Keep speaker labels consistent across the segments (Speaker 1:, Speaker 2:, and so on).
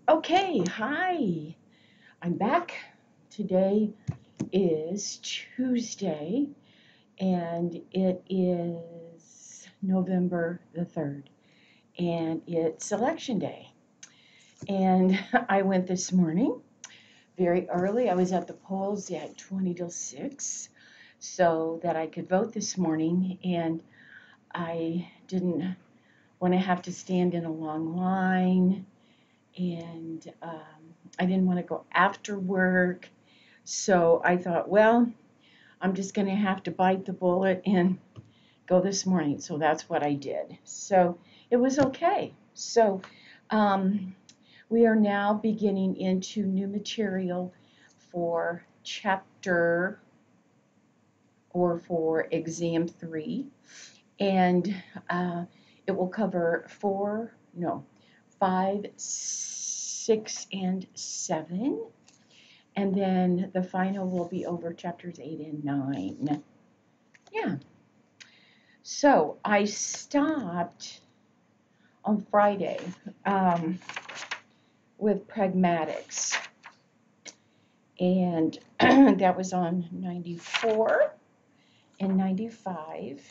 Speaker 1: Okay, hi. I'm back. Today is Tuesday and it is November the 3rd and it's election day. And I went this morning very early. I was at the polls at 20 till 6 so that I could vote this morning, and I didn't want to have to stand in a long line, and I didn't want to go after work. So I thought, well, I'm just going to have to bite the bullet and go this morning. So that's what I did. So it was okay. So um, we are now beginning into new material for chapter or for exam 3. And it will cover 4, no, 5, 6, and 7. And then the final will be over chapters 8 and 9. Yeah. So I stopped on Friday with pragmatics. And that was on 94 and 95.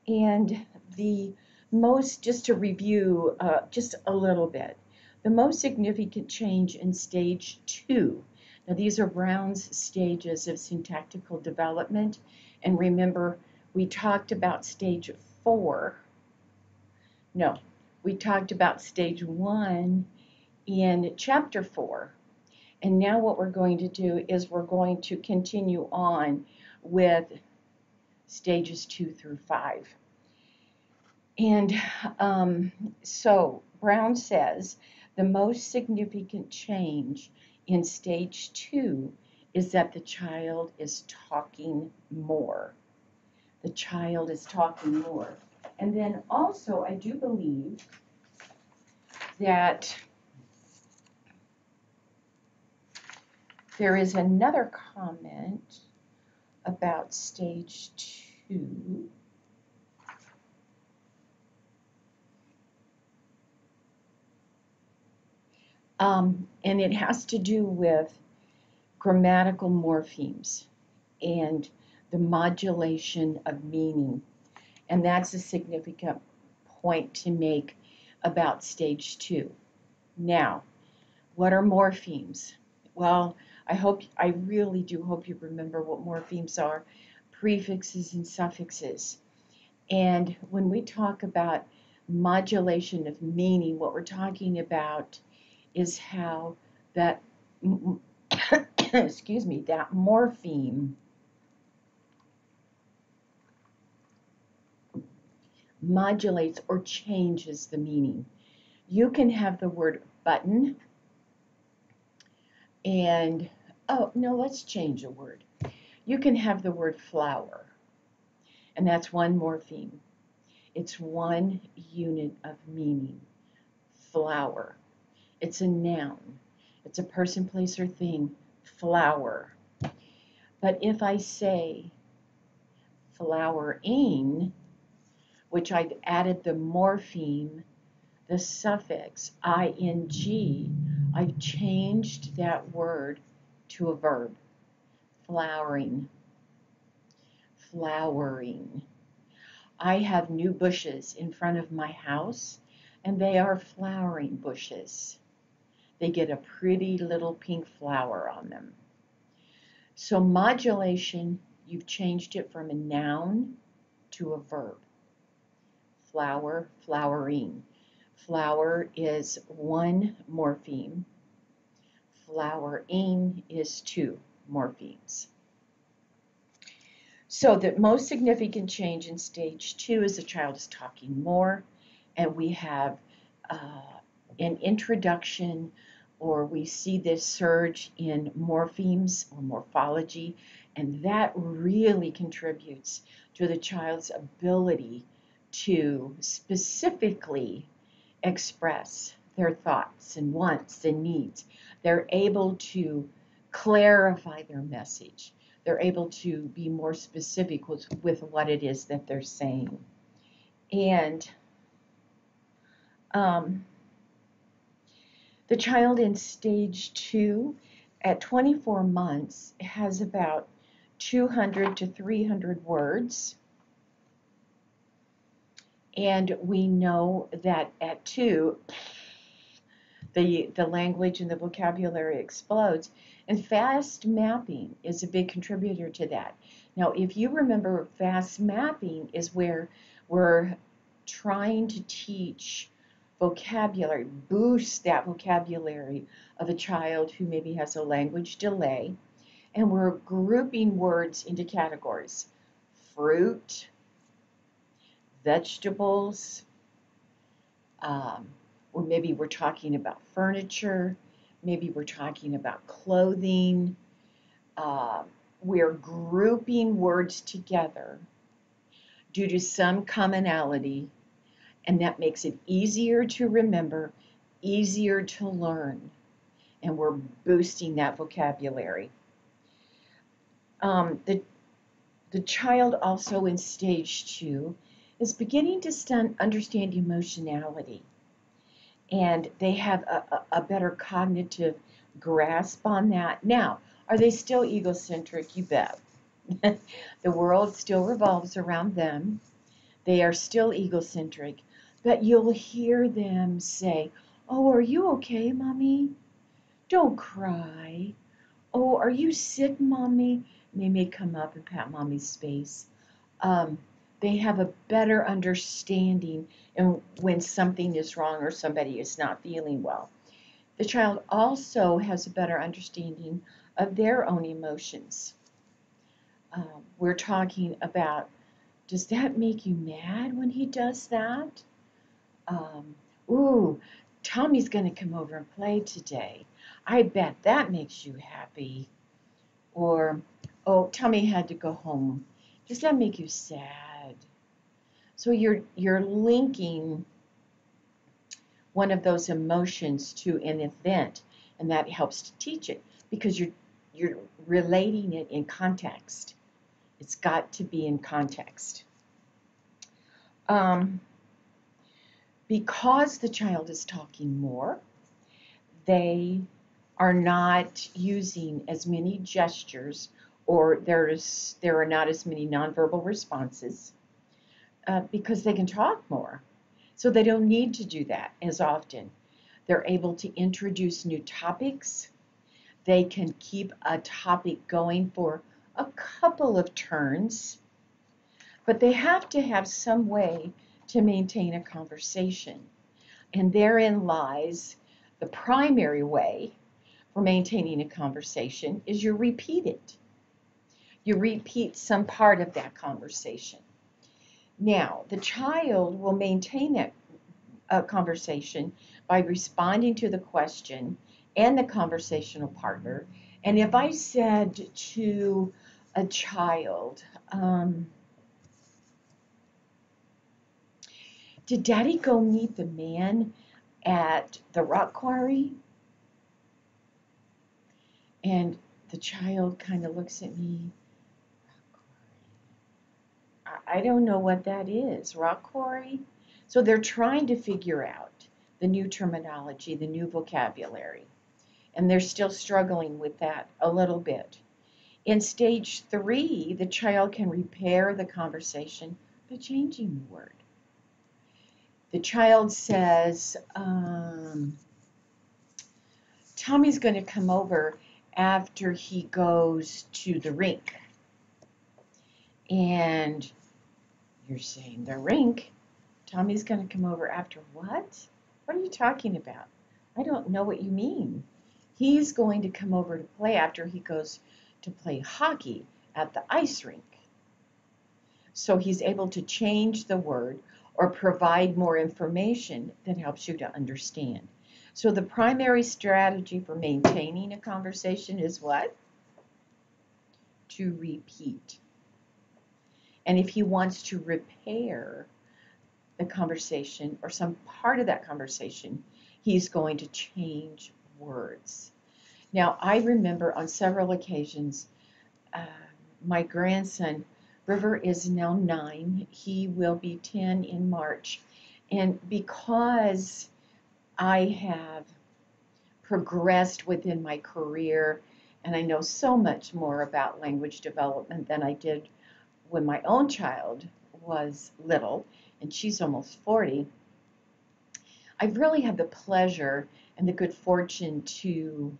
Speaker 1: And the most, just to review just a little bit, the most significant change in stage 2. Now, these are Brown's stages of syntactical development. And remember, we talked about stage 4. No, we talked about stage 1 in chapter 4. And now what we're going to do is we're going to continue on with stages 2 through 5. And so Brown says the most significant change in stage 2 is that the child is talking more. The child is talking more. And then also, I do believe that there is another comment about stage 2. And it has to do with grammatical morphemes and the modulation of meaning. And that's a significant point to make about stage 2. Now, what are morphemes? Well, I really do hope you remember what morphemes are: prefixes and suffixes. And when we talk about modulation of meaning, what we're talking about is how that excuse me, that morpheme modulates or changes the meaning. You can have the word button and, oh, no, let's change a word. You can have the word flower, and that's one morpheme. It's one unit of meaning. Flower. It's a noun. It's a person, place, or thing. Flower. But if I say flowering, which I've added the morpheme, the suffix ing, I've changed that word to a verb. Flowering. Flowering. I have new bushes in front of my house, and they are flowering bushes. They get a pretty little pink flower on them. So modulation, you've changed it from a noun to a verb. Flower, flowering. Flower is one morpheme. Flowering is two morphemes. So the most significant change in stage 2 is the child is talking more, and we have an introduction, or we see this surge in morphemes or morphology, and that really contributes to the child's ability to specifically express their thoughts and wants and needs. They're able to clarify their message. They're able to be more specific with what it is that they're saying. And The child in stage 2 at 24 months has about 200 to 300 words. And we know that at 2, the language and the vocabulary explodes. And fast mapping is a big contributor to that. Now, if you remember, fast mapping is where we're trying to teach vocabulary, boost that vocabulary of a child who maybe has a language delay, and we're grouping words into categories: fruit, vegetables, or maybe we're talking about furniture, maybe we're talking about clothing. We're grouping words together due to some commonality, and that makes it easier to remember, easier to learn, and we're boosting that vocabulary. The child also in stage 2 is beginning to understand emotionality, and they have a better cognitive grasp on that. Now, are they still egocentric? You bet. The world still revolves around them. They are still egocentric, but you'll hear them say, "Oh, are you okay, Mommy? Don't cry. Oh, are you sick, Mommy?" And they may come up and pat Mommy's face. They have a better understanding and when something is wrong or somebody is not feeling well. The child also has a better understanding of their own emotions. We're talking about, does that make you mad when he does that? Ooh, Tommy's going to come over and play today. I bet that makes you happy. Or, oh, Tommy had to go home. Does that make you sad? So you're linking one of those emotions to an event, and that helps to teach it because you're relating it in context. It's got to be in context. Because the child is talking more, they are not using as many gestures, or there are not as many nonverbal responses because they can talk more. So they don't need to do that as often. They're able to introduce new topics. They can keep a topic going for a couple of turns, but they have to have some way to maintain a conversation. And therein lies the primary way for maintaining a conversation is you repeat it. You repeat some part of that conversation. Now, the child will maintain that conversation by responding to the question and the conversational partner. And if I said to a child, did Daddy go meet the man at the rock quarry? And the child kind of looks at me, I don't know what that is, rock quarry? So they're trying to figure out the new terminology, the new vocabulary, and they're still struggling with that a little bit. In stage 3, the child can repair the conversation by changing the word. The child says, Tommy's going to come over after he goes to the rink. And you're saying, the rink? Tommy's going to come over after what? What are you talking about? I don't know what you mean. He's going to come over to play after he goes to play hockey at the ice rink. So he's able to change the word or provide more information that helps you to understand. So the primary strategy for maintaining a conversation is what? To repeat. And if he wants to repair the conversation or some part of that conversation, he's going to change words. Now, I remember on several occasions, my grandson, River, is now 9. He will be 10 in March. And because I have progressed within my career, and I know so much more about language development than I did when my own child was little, and she's almost 40. I've really had the pleasure and the good fortune to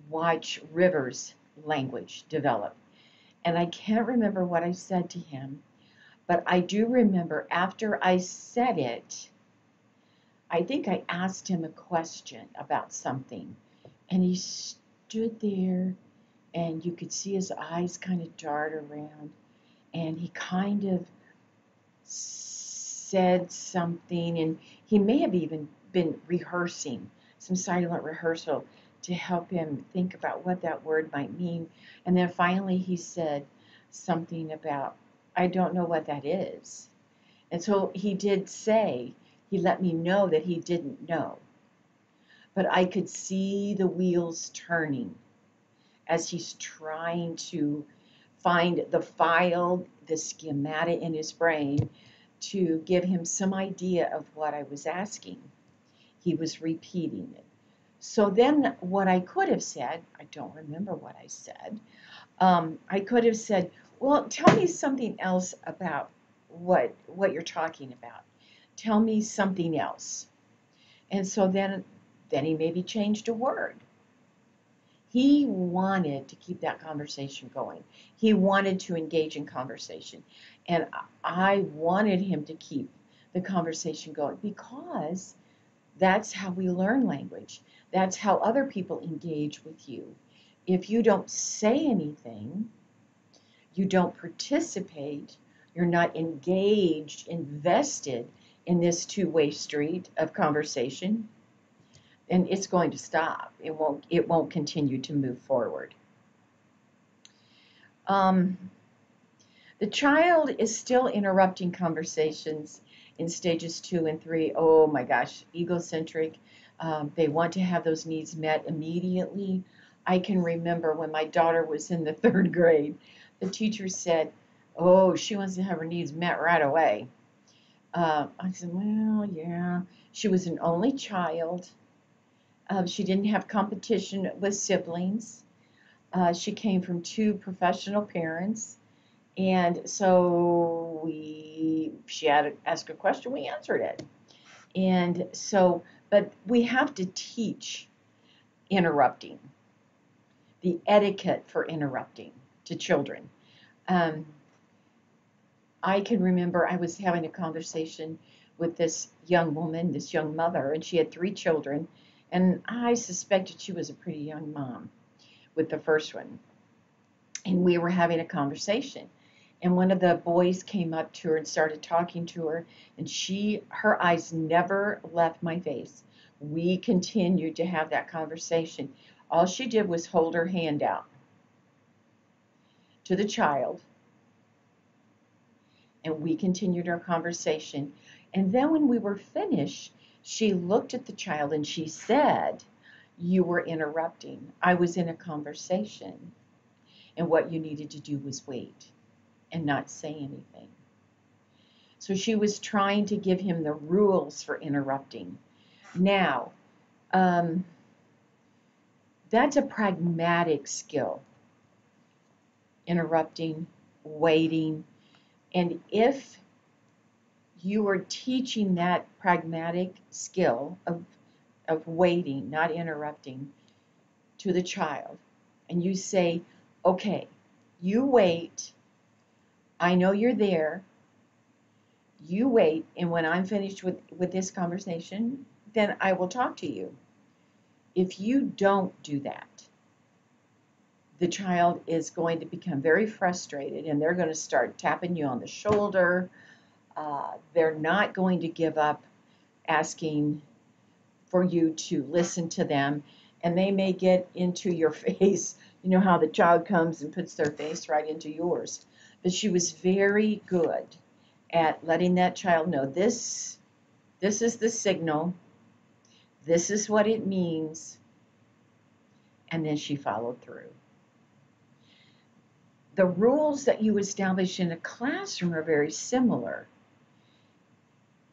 Speaker 1: watch River's language develop. And I can't remember what I said to him, but I do remember after I said it, I think I asked him a question about something, and he stood there, and you could see his eyes kind of dart around, and he kind of said something, and he may have even been rehearsing, some silent rehearsal to help him think about what that word might mean. And then finally he said something about, I don't know what that is. And so he did say, he let me know that he didn't know. But I could see the wheels turning as he's trying to find the file, the schematic in his brain to give him some idea of what I was asking. He was repeating it. So then what I could have said, I don't remember what I said, I could have said, well, tell me something else about what you're talking about. Tell me something else. And so then he maybe changed a word. He wanted to keep that conversation going. He wanted to engage in conversation. And I wanted him to keep the conversation going because that's how we learn language. That's how other people engage with you. If you don't say anything, you don't participate, you're not engaged, invested in this two-way street of conversation, and it's going to stop. It won't continue to move forward. The child is still interrupting conversations in stages 2 and 3. Oh my gosh, egocentric. They want to have those needs met immediately. I can remember when my daughter was in the 3rd grade, the teacher said, oh, she wants to have her needs met right away. I said, well, yeah. She was an only child. She didn't have competition with siblings. She came from 2 professional parents. And so she had to ask a question, we answered it. And so, but we have to teach interrupting, the etiquette for interrupting to children. I can remember I was having a conversation with this young woman, this young mother, and she had 3 children. And I suspected she was a pretty young mom with the first one. And we were having a conversation. And one of the boys came up to her and started talking to her, and her eyes never left my face. We continued to have that conversation. All she did was hold her hand out to the child, and we continued our conversation. And then when we were finished, she looked at the child and she said, you were interrupting. I was in a conversation, and what you needed to do was wait and not say anything. So she was trying to give him the rules for interrupting. Now, that's a pragmatic skill. Interrupting, waiting, and if you are teaching that pragmatic skill of waiting, not interrupting, to the child, and you say, okay, you wait, I know you're there, you wait, and when I'm finished with this conversation, then I will talk to you. If you don't do that, the child is going to become very frustrated, and they're going to start tapping you on the shoulder. They're not going to give up asking for you to listen to them, and they may get into your face. You know how the child comes and puts their face right into yours. But she was very good at letting that child know this is the signal, this is what it means, and then she followed through. The rules that you establish in a classroom are very similar.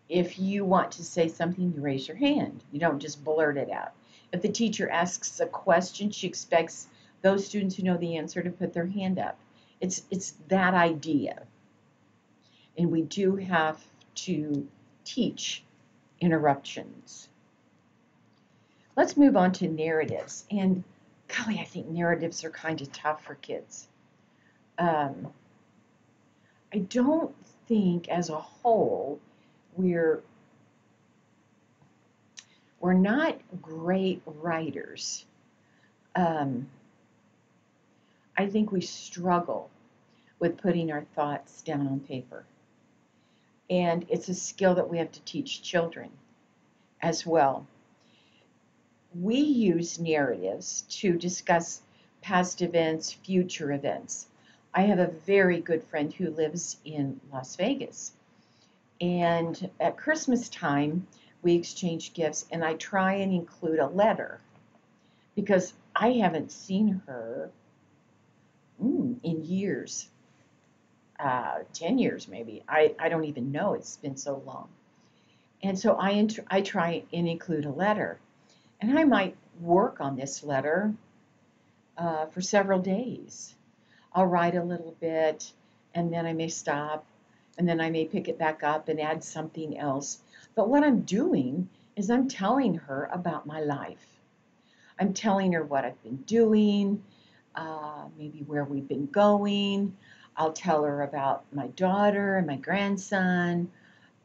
Speaker 1: If you want to say something, you raise your hand. You don't just blurt it out. If the teacher asks a question, she expects those students who know the answer to put their hand up. It's that idea. And we do have to teach interruptions. Let's move on to narratives. And golly, I think narratives are kind of tough for kids. I don't think as a whole we're not great writers. I think we struggle with putting our thoughts down on paper. And it's a skill that we have to teach children as well. We use narratives to discuss past events, future events. I have a very good friend who lives in Las Vegas. And at Christmas time, we exchange gifts, and I try and include a letter because I haven't seen her in years. 10 years maybe. I don't even know. It's been so long. And so I try and include a letter. And I might work on this letter for several days. I'll write a little bit, and then I may stop, and then I may pick it back up and add something else. But what I'm doing is I'm telling her about my life. I'm telling her what I've been doing, maybe where we've been going. I'll tell her about my daughter and my grandson.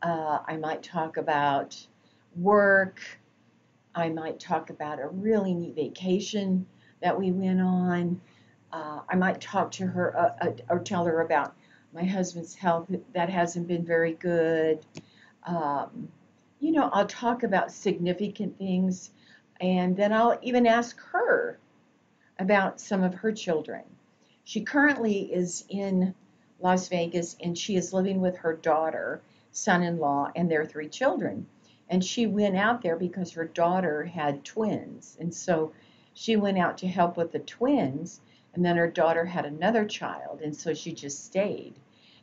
Speaker 1: I might talk about work. I might talk about a really neat vacation that we went on. I might talk to her or tell her about my husband's health that hasn't been very good. I'll talk about significant things, and then I'll even ask her about some of her children. She currently is in Las Vegas, and she is living with her daughter, son-in-law, and their 3 children. And she went out there because her daughter had twins. And so she went out to help with the twins, and then her daughter had another child, and so she just stayed.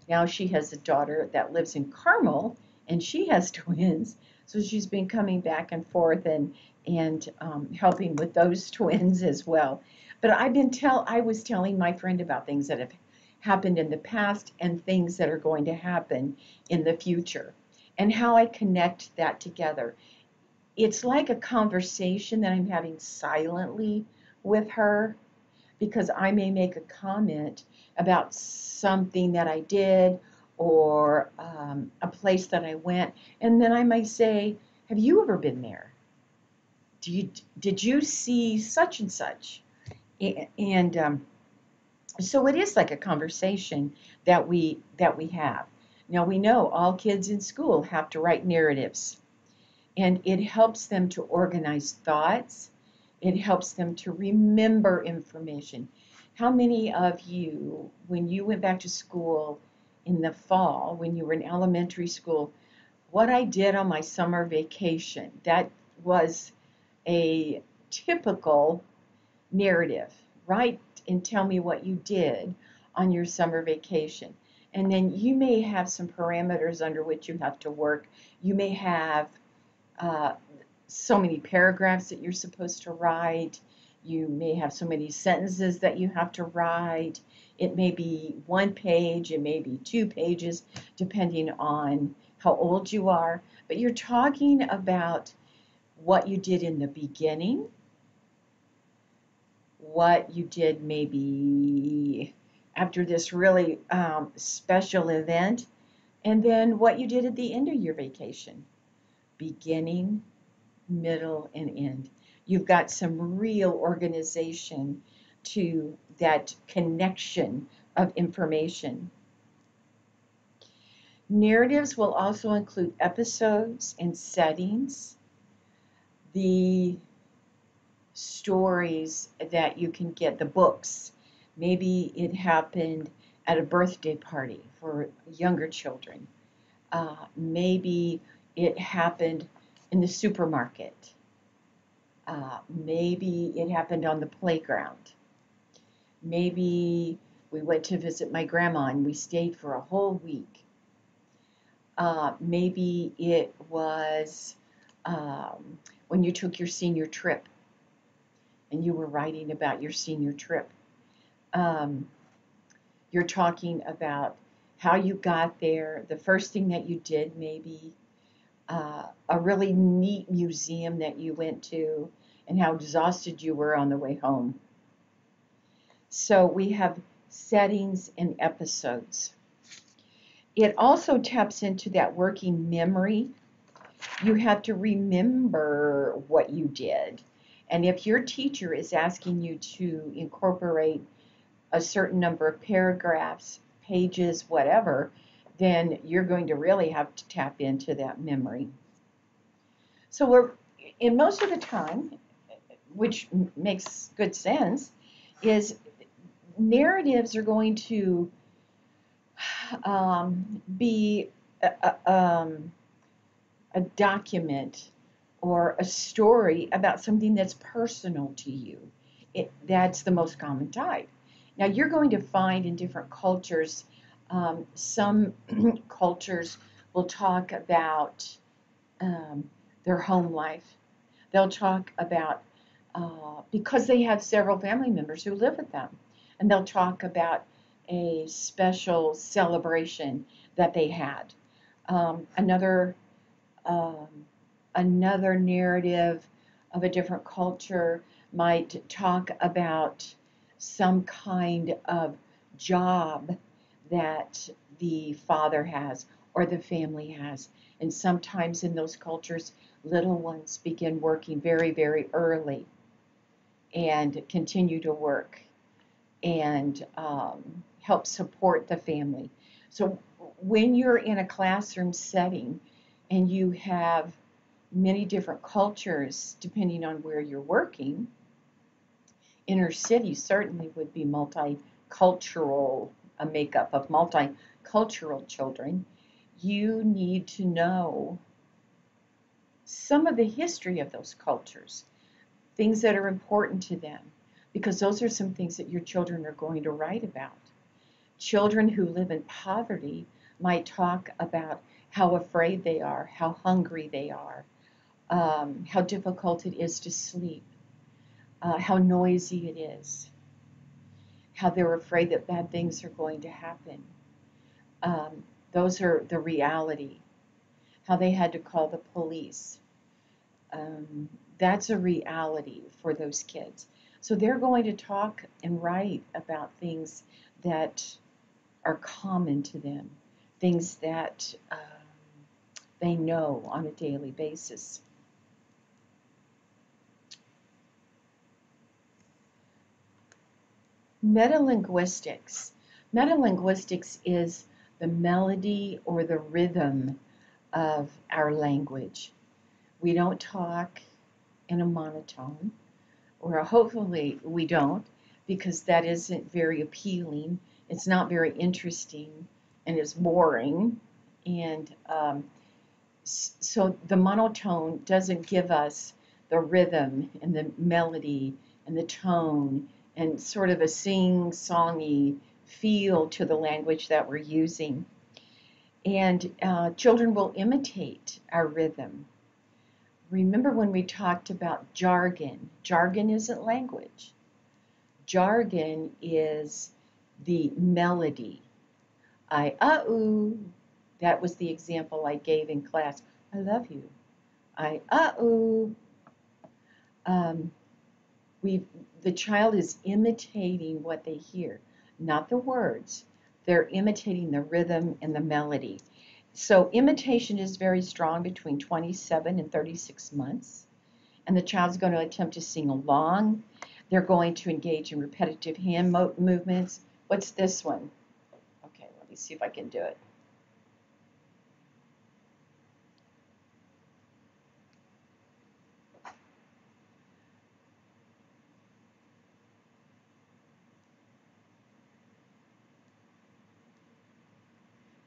Speaker 1: Now she has a daughter that lives in Carmel, and she has twins, so she's been coming back and forth and helping with those twins as well. But I was telling my friend about things that have happened in the past and things that are going to happen in the future, and how I connect that together. It's like a conversation that I'm having silently with her, because I may make a comment about something that I did, or a place that I went, and then I might say, have you ever been there? Did you see such and such? And so it is like a conversation that we have. Now we know all kids in school have to write narratives, and it helps them to organize thoughts. It helps them to remember information. How many of you, when you went back to school in the fall, when you were in elementary school, what I did on my summer vacation, that was a typical narrative. Write and tell me what you did on your summer vacation. And then you may have some parameters under which you have to work. You may have so many paragraphs that you're supposed to write. You may have so many sentences that you have to write. It may be 1 page, it may be 2 pages, depending on how old you are. But you're talking about what you did in the beginning, what you did maybe after this really special event, and then what you did at the end of your vacation. Beginning, middle, and end. You've got some real organization to that connection of information. Narratives will also include episodes and settings, the stories that you can get, the books. Maybe it happened at a birthday party for younger children. Maybe it happened in the supermarket. Maybe it happened on the playground. Maybe we went to visit my grandma and we stayed for a whole week. Maybe it was when you took your senior trip and you were writing about your senior trip. Um, you're talking about how you got there, the first thing that you did, maybe a really neat museum that you went to, and how exhausted you were on the way home. So we have settings and episodes. It also taps into that working memory. You have to remember what you did. And if your teacher is asking you to incorporate a certain number of paragraphs, pages, whatever, then you're going to really have to tap into that memory. So we're, in most of the time, which makes good sense, is narratives are going to be a document or a story about something that's personal to you. That's the most common type. Now, you're going to find in different cultures, some cultures will talk about their home life. They'll talk about, because they have several family members who live with them, and they'll talk about a special celebration that they had. Um, another um, another narrative of a different culture might talk about some kind of job that the father has or the family has. And sometimes in those cultures, little ones begin working very, very early and continue to work and help support the family. So when you're in a classroom setting and you have many different cultures, depending on where you're working, inner city certainly would be multicultural, a makeup of multicultural children. You need to know some of the history of those cultures, things that are important to them, because those are some things that your children are going to write about. Children who live in poverty might talk about how afraid they are, how hungry they are, how difficult it is to sleep, how noisy it is, how they're afraid that bad things are going to happen. Um, those are the reality. How they had to call the police. Um, that's a reality for those kids. So they're going to talk and write about things that are common to them, things that they know on a daily basis. Metalinguistics. Metalinguistics is the melody or the rhythm of our language. We don't talk in a monotone, or hopefully we don't, because that isn't very appealing. It's not very interesting, and it's boring. And so the monotone doesn't give us the rhythm and the melody and the tone and sort of a sing-songy feel to the language that we're using. And children will imitate our rhythm. Remember when we talked about jargon? Jargon isn't language. Jargon is the melody. I, ooh. That was the example I gave in class. I love you. I, ooh. Um, the child is imitating what they hear, not the words. They're imitating the rhythm and the melody. So imitation is very strong between 27 and 36 months. And the child's going to attempt to sing along. They're going to engage in repetitive hand movements. What's this one? Okay, let me see if I can do it.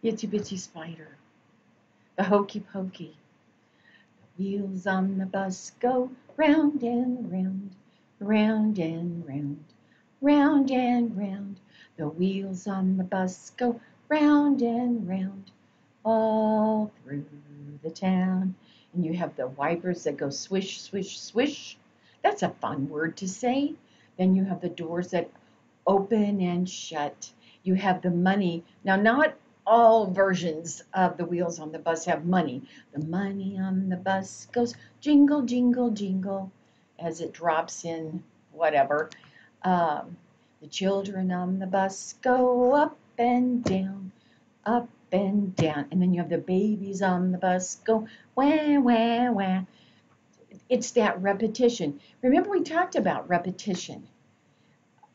Speaker 1: Itsy Bitsy Spider, the Hokey Pokey. The wheels on the bus go round and round, round and round, round and round. The wheels on the bus go round and round, all through the town. And you have the wipers that go swish, swish, swish. That's a fun word to say. Then you have the doors that open and shut. You have the money. Now, not all versions of the wheels on the bus have money. The money on the bus goes jingle, jingle, jingle as it drops in whatever. Um, the children on the bus go up and down, up and down. And then you have the babies on the bus go wah, wah, wah. It's that repetition. Remember, we talked about repetition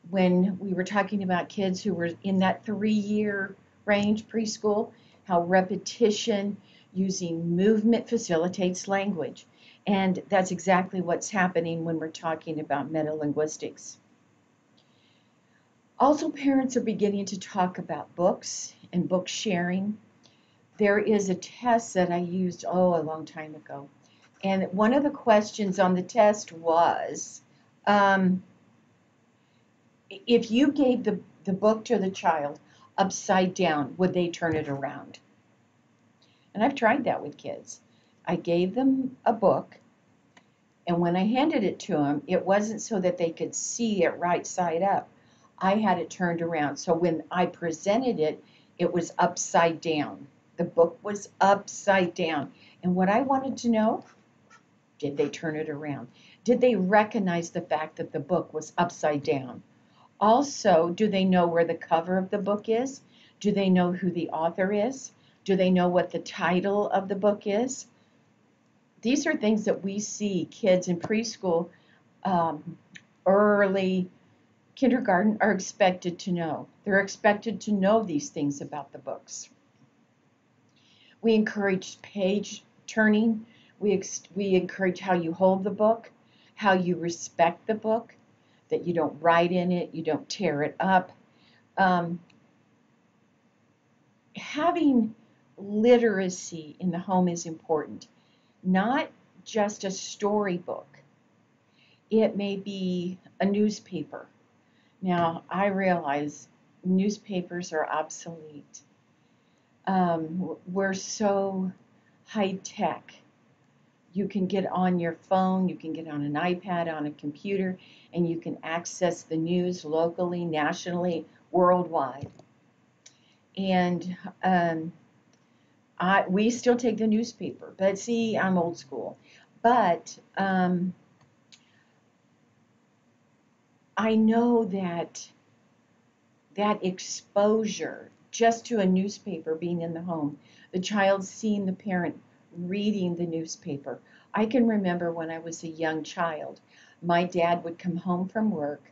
Speaker 1: when we were talking about kids who were in that 3-year range preschool, how repetition using movement facilitates language. And that's exactly what's happening when we're talking about metalinguistics. Also, parents are beginning to talk about books and book sharing. There is a test that I used, a long time ago. And one of the questions on the test was, if you gave the book to the child upside down, would they turn it around? And I've tried that with kids. I gave them a book, and when I handed it to them, it wasn't so that they could see it right side up. I had it turned around. So when I presented it, it was upside down. The book was upside down. And what I wanted to know, did they turn it around? Did they recognize the fact that the book was upside down? Also, do they know where the cover of the book is? Do they know who the author is? Do they know what the title of the book is? These are things that we see kids in preschool, early kindergarten are expected to know. They're expected to know these things about the books. We encourage page turning. We encourage how you hold the book, how you respect the book, that you don't write in it, you don't tear it up. Having literacy in the home is important. Not just a storybook. It may be a newspaper. Now, I realize newspapers are obsolete. We're so high tech. You can get on your phone, you can get on an iPad, on a computer, and you can access the news locally, nationally, worldwide. And we still take the newspaper, but see, I'm old school. But I know that exposure just to a newspaper being in the home, the child seeing the parent reading the newspaper. I can remember when I was a young child, my dad would come home from work.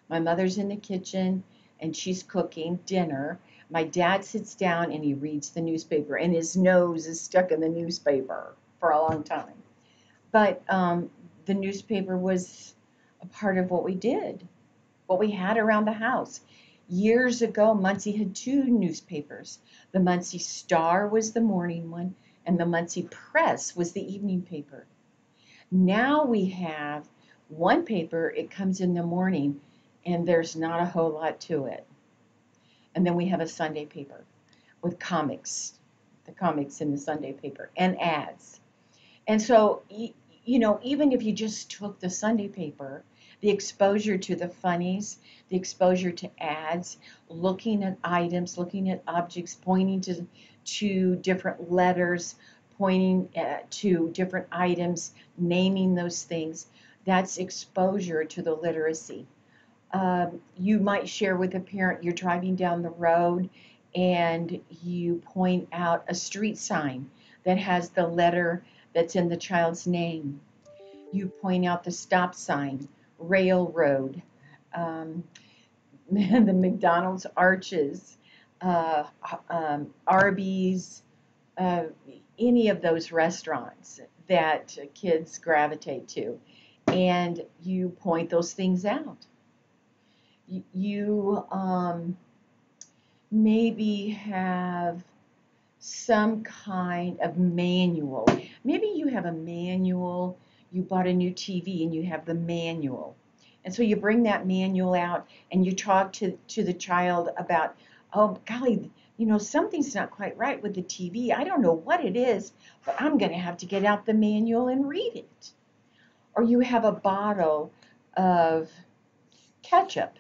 Speaker 1: My mother's in the kitchen and she's cooking dinner. My dad sits down and he reads the newspaper, and his nose is stuck in the newspaper for a long time. But the newspaper was a part of what we did, what we had around the house. Years ago, Muncie had 2 newspapers. The Muncie Star was the morning one, and the Muncie Press was the evening paper. Now we have one paper, it comes in the morning, and there's not a whole lot to it. And then we have a Sunday paper with comics, the comics in the Sunday paper, and ads. And so, even if you just took the Sunday paper, the exposure to the funnies, the exposure to ads, looking at items, looking at objects, pointing to different letters, pointing to different items, naming those things, that's exposure to the literacy. You might share with a parent, you're driving down the road and you point out a street sign that has the letter that's in the child's name. You point out the stop sign, railroad, the McDonald's arches, uh, Arby's, uh, any of those restaurants that kids gravitate to. And you point those things out. You maybe have some kind of manual. Maybe you have a manual, you bought a new TV and you have the manual. And so you bring that manual out and you talk to the child about, oh, golly, something's not quite right with the TV. I don't know what it is, but I'm going to have to get out the manual and read it. Or you have a bottle of ketchup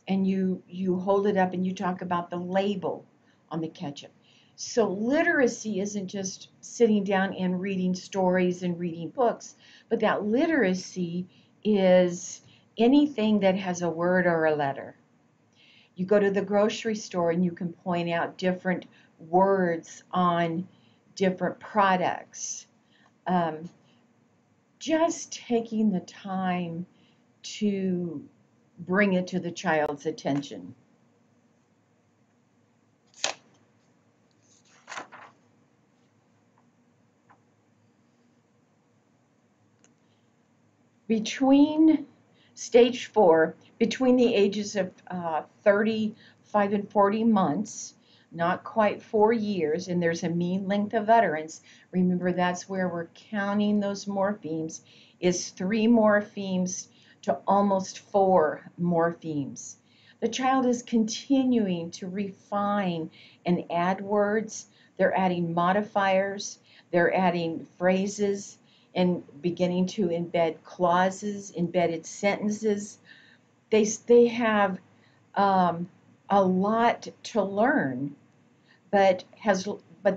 Speaker 1: and you hold it up and you talk about the label on the ketchup. So literacy isn't just sitting down and reading stories and reading books, but that literacy is anything that has a word or a letter. You go to the grocery store and you can point out different words on different products. Um, just taking the time to bring it to the child's attention. Between stage 4, between the ages of 35 and 40 months, not quite 4 years, and there's a mean length of utterance. Remember, that's where we're counting those morphemes, is 3 morphemes to almost 4 morphemes. The child is continuing to refine and add words. They're adding modifiers. They're adding phrases and beginning to embed clauses, embedded sentences. They have a lot to learn, but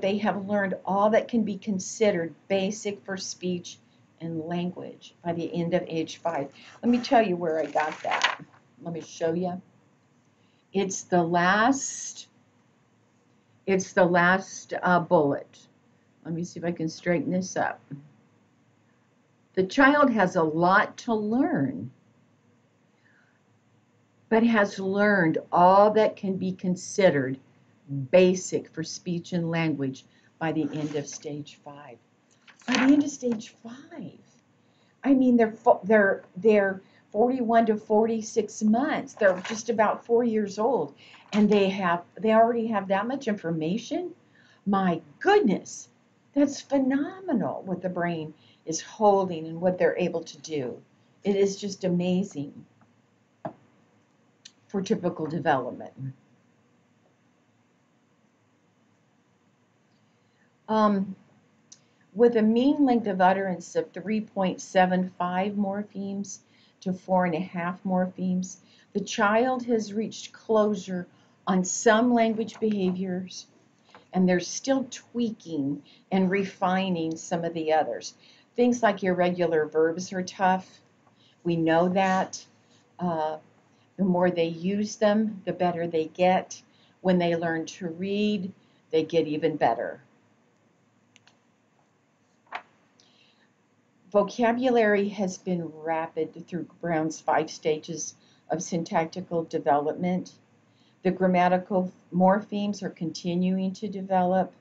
Speaker 1: they have learned all that can be considered basic for speech and language by the end of age 5. Let me tell you where I got that. Let me show you. It's the last. It's the last bullet. Let me see if I can straighten this up. The child has a lot to learn, but has learned all that can be considered basic for speech and language by the end of stage 5. By the end of stage 5, I mean, they're 41 to 46 months. They're just about 4 years old, and they already have that much information. My goodness, that's phenomenal what the brain is holding and what they're able to do. It is just amazing for typical development. With a mean length of utterance of 3.75 morphemes to 4.5 morphemes, the child has reached closure on some language behaviors, and they're still tweaking and refining some of the others. Things like irregular verbs are tough. We know that. The more they use them, the better they get. When they learn to read, they get even better. Vocabulary has been rapid through Brown's 5 stages of syntactical development. The grammatical morphemes are continuing to develop.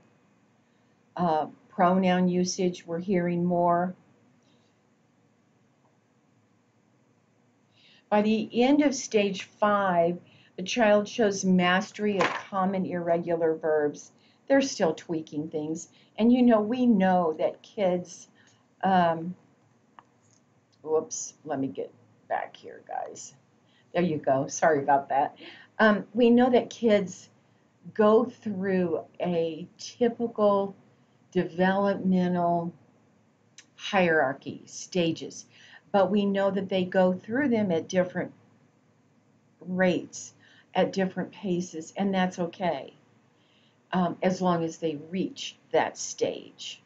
Speaker 1: Pronoun usage, we're hearing more. By the end of stage 5, the child shows mastery of common irregular verbs. They're still tweaking things. And we know that kids, whoops, let me get back here, guys. There you go. Sorry about that. We know that kids go through a typical developmental hierarchy, stages, but we know that they go through them at different rates, at different paces, and that's okay, as long as they reach that stage.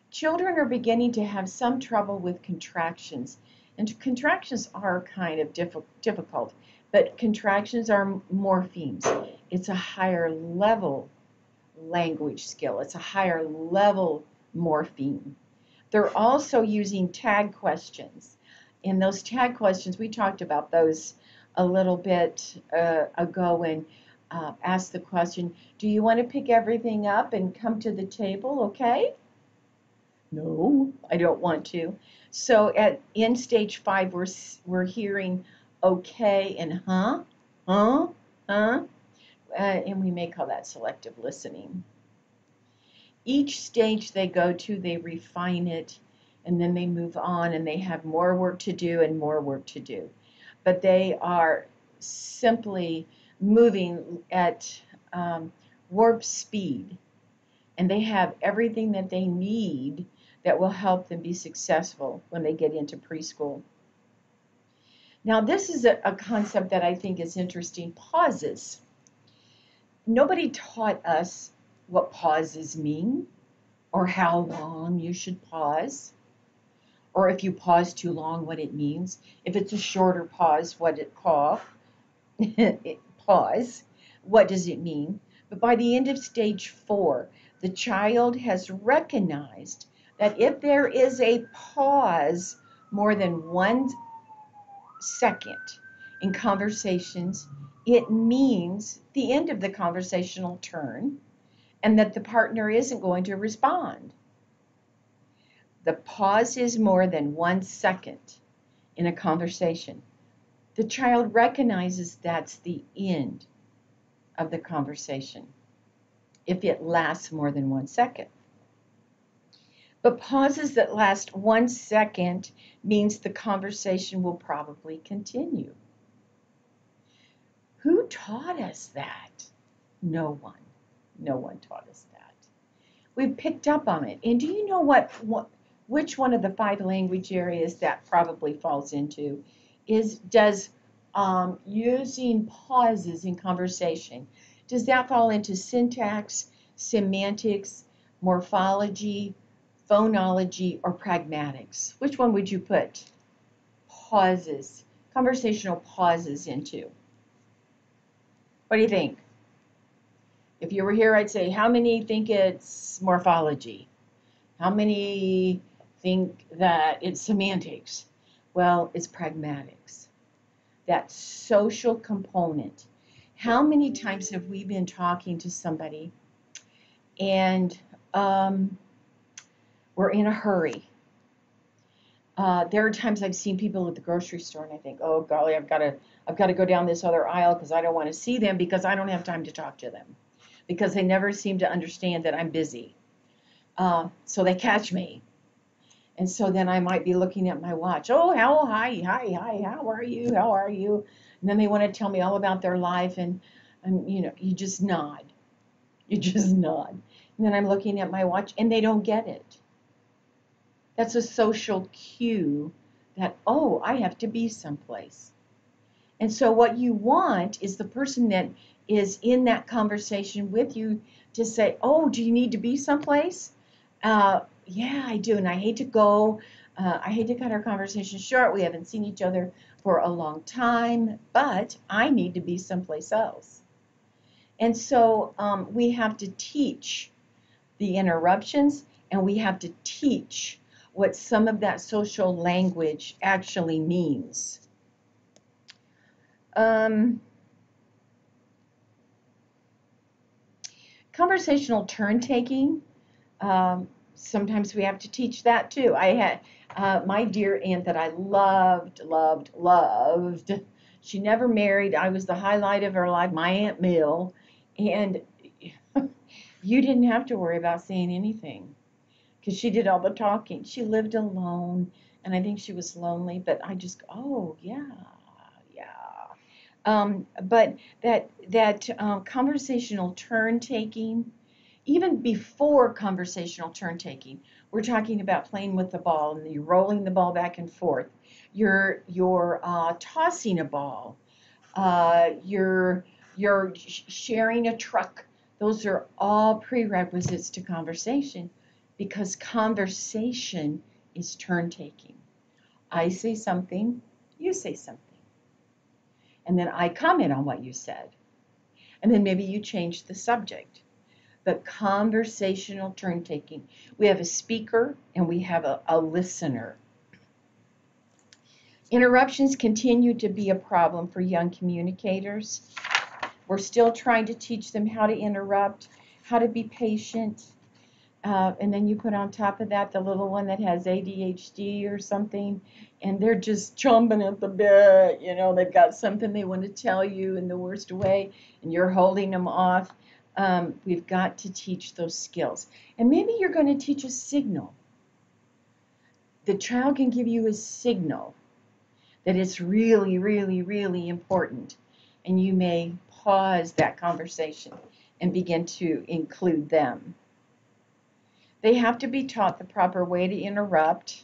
Speaker 1: Children are beginning to have some trouble with contractions, and contractions are kind of difficult, but contractions are morphemes. It's a higher level language skill. It's a higher level morpheme. They're also using tag questions. And those tag questions, we talked about those a little bit ago and asked the question, do you want to pick everything up and come to the table, okay? No, I don't want to. So in stage 5, we're hearing okay and huh, and we may call that selective listening. Each stage they go to, they refine it, and then they move on, and they have more work to do and more work to do. But they are simply moving at warp speed, and they have everything that they need. that will help them be successful when they get into preschool. Now, this is a concept that I think is interesting. Pauses. Nobody taught us what pauses mean, or how long you should pause, or if you pause too long, what it means. If it's a shorter pause, what it pause, what does it mean? But by the end of stage 4, the child has recognized that if there is a pause more than 1 second in conversations, it means the end of the conversational turn and that the partner isn't going to respond. The pause is more than 1 second in a conversation. The child recognizes that's the end of the conversation if it lasts more than 1 second. But pauses that last 1 second means the conversation will probably continue. Who taught us that? No one. No one taught us that. We picked up on it. And do you know which one of the 5 language areas that probably falls into does using pauses in conversation, does that fall into syntax, semantics, morphology, phonology, or pragmatics? Which one would you put pauses, conversational pauses into? What do you think? If you were here, I'd say, how many think it's morphology? How many think that it's semantics? Well, it's pragmatics. That social component. How many times have we been talking to somebody and we're in a hurry? There are times I've seen people at the grocery store and I think, oh golly, I've got to go down this other aisle because I don't want to see them because I don't have time to talk to them, because they never seem to understand that I'm busy. So they catch me. And so then I might be looking at my watch. Oh, hi, how are you? How are you? And then they want to tell me all about their life, and you just nod. You just nod. And then I'm looking at my watch, and they don't get it. That's a social cue that, oh, I have to be someplace. And so what you want is the person that is in that conversation with you to say, oh, do you need to be someplace? Yeah, I do, and I hate to go. I hate to cut our conversation short. We haven't seen each other for a long time, but I need to be someplace else. And so we have to teach the interruptions, and we have to teach what some of that social language actually means. Conversational turn taking. Sometimes we have to teach that too. I had my dear aunt that I loved. She never married. I was the highlight of her life, my Aunt Mill. And you didn't have to worry about saying anything because she did all the talking. She lived alone, and I think she was lonely, but I just, oh, yeah. But that conversational turn taking, even before conversational turn taking, we're talking about playing with the ball and you're rolling the ball back and forth. You're tossing a ball. You're sharing a truck. Those are all prerequisites to conversation, because conversation is turn taking. I say something, you say something, and then I comment on what you said, and then maybe you change the subject. But conversational turn taking. We have a speaker and we have a listener. Interruptions continue to be a problem for young communicators. We're still trying to teach them how to interrupt, how to be patient. And then you put on top of that the little one that has ADHD or something, and they're just chomping at the bit. They've got something they want to tell you in the worst way, and you're holding them off. We've got to teach those skills. And maybe you're going to teach a signal. The child can give you a signal that it's really, really, really important. And you may pause that conversation and begin to include them. They have to be taught the proper way to interrupt.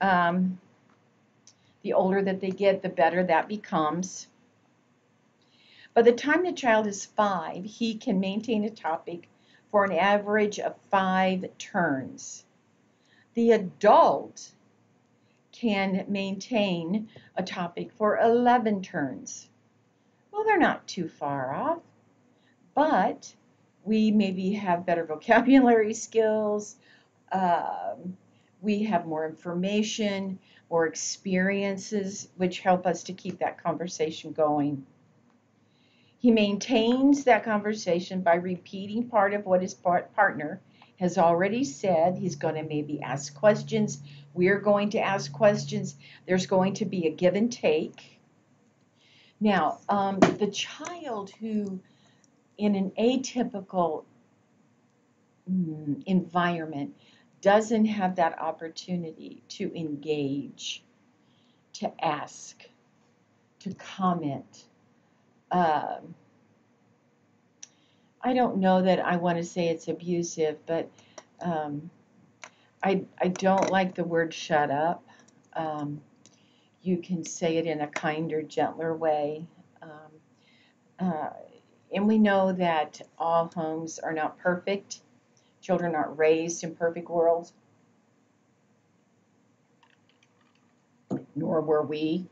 Speaker 1: The older that they get, the better that becomes. By the time the child is 5, he can maintain a topic for an average of 5 turns. The adult can maintain a topic for 11 turns. Well, they're not too far off, but we maybe have better vocabulary skills, we have more information, more experiences, which help us to keep that conversation going. He maintains that conversation by repeating part of what his partner has already said. He's going to maybe ask questions. We're going to ask questions. There's going to be a give and take. Now, the child who, in an atypical environment, doesn't have that opportunity to engage, to ask, to comment. I don't know that I want to say it's abusive, but I don't like the word shut up. You can say it in a kinder, gentler way. And we know that all homes are not perfect. Children aren't raised in perfect worlds, nor were we.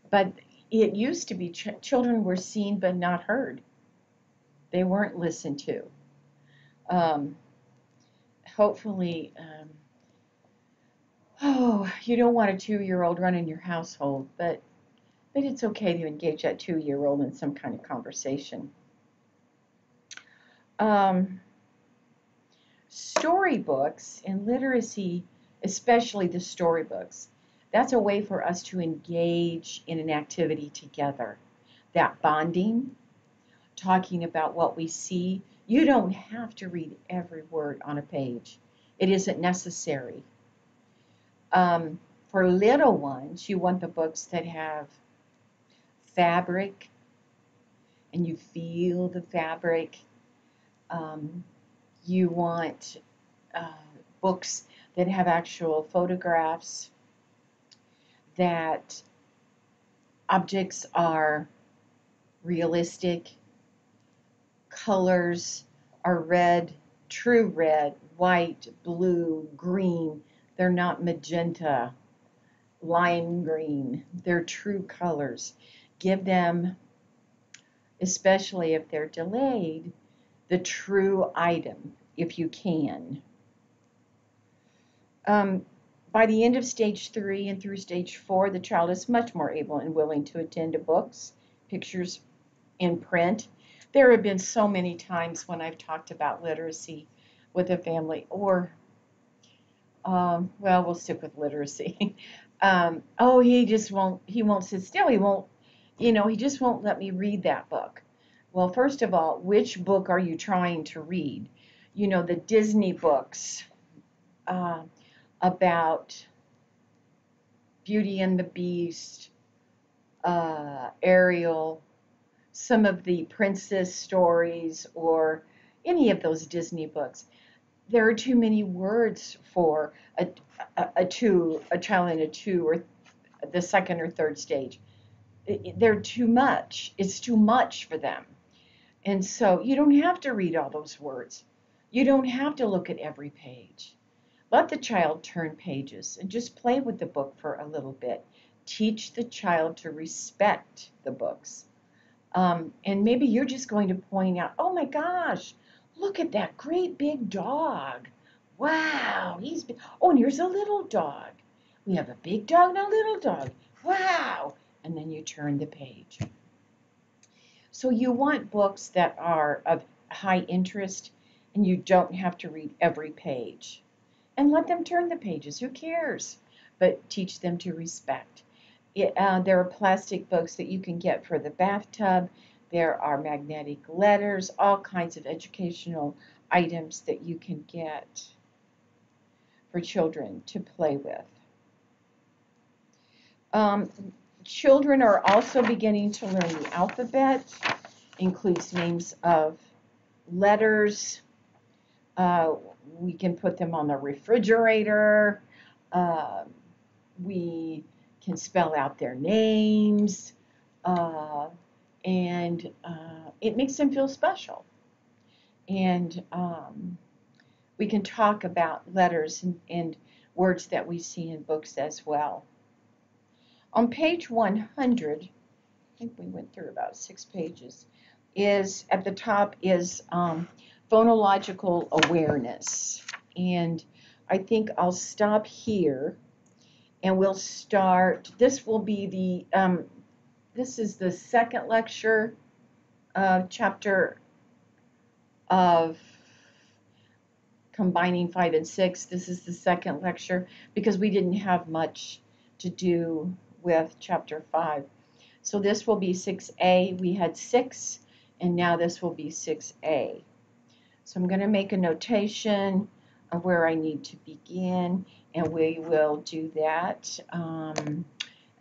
Speaker 1: But it used to be children were seen but not heard. They weren't listened to. Hopefully, you don't want a 2-year-old running your household, but it's okay to engage that 2-year-old in some kind of conversation. Storybooks and literacy, especially the storybooks, that's a way for us to engage in an activity together. That bonding, talking about what we see. You don't have to read every word on a page. It isn't necessary. For little ones, you want the books that have fabric, and you feel the fabric. You want books that have actual photographs, that objects are realistic, colors are red, true red, white, blue, green. They're not magenta, lime green. They're true colors. Give them, especially if they're delayed, the true item, if you can. By the end of stage 3 and through stage 4, the child is much more able and willing to attend to books, pictures, in print. There have been so many times when I've talked about literacy with a family, or, well, we'll stick with literacy. He won't sit still. He just won't let me read that book. Well, first of all, which book are you trying to read? The Disney books about Beauty and the Beast, Ariel, some of the princess stories, or any of those Disney books. There are too many words for a child in a 2 or the second or third stage. They're too much. It's too much for them. And so you don't have to read all those words. You don't have to look at every page. Let the child turn pages and just play with the book for a little bit. Teach the child to respect the books. And maybe you're just going to point out, oh my gosh, look at that great big dog. Wow, he's big. Oh, and here's a little dog. We have a big dog and a little dog. Wow. And then you turn the page. So you want books that are of high interest, and you don't have to read every page. And let them turn the pages. Who cares? But teach them to respect. There are plastic books that you can get for the bathtub. There are magnetic letters, all kinds of educational items that you can get for children to play with. Children are also beginning to learn the alphabet, includes names of letters, We can put them on the refrigerator. Uh, we can spell out their names. And it makes them feel special. And we can talk about letters and words that we see in books as well. On page 100, I think we went through about 6 pages, is at the top is phonological awareness. And I think I'll stop here and we'll start. This will be the, this is the second lecture chapter of combining 5 and 6. This is the second lecture because we didn't have much to do with chapter 5. So this will be 6A. We had 6, and now this will be 6A. So I'm going to make a notation of where I need to begin, and we will do that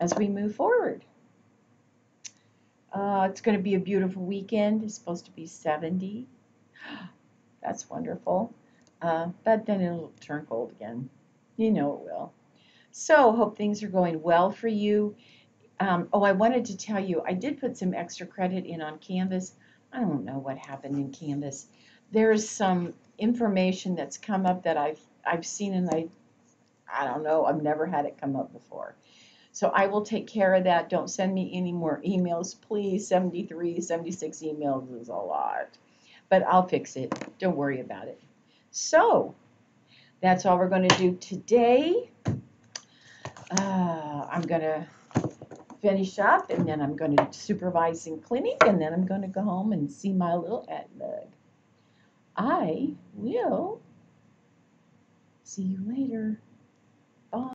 Speaker 1: as we move forward. It's going to be a beautiful weekend. It's supposed to be 70. That's wonderful. But then it'll turn cold again. You know it will. So hope things are going well for you. Oh, I wanted to tell you, I did put some extra credit in on Canvas. I don't know what happened in Canvas. There's some information that's come up that I've seen, and I don't know, I've never had it come up before. So I will take care of that. Don't send me any more emails, please. 73, 76 emails is a lot. But I'll fix it. Don't worry about it. So that's all we're going to do today. I'm going to finish up, and then I'm going to supervise in clinic, and then I'm going to go home and see my little Edmund. I will see you later.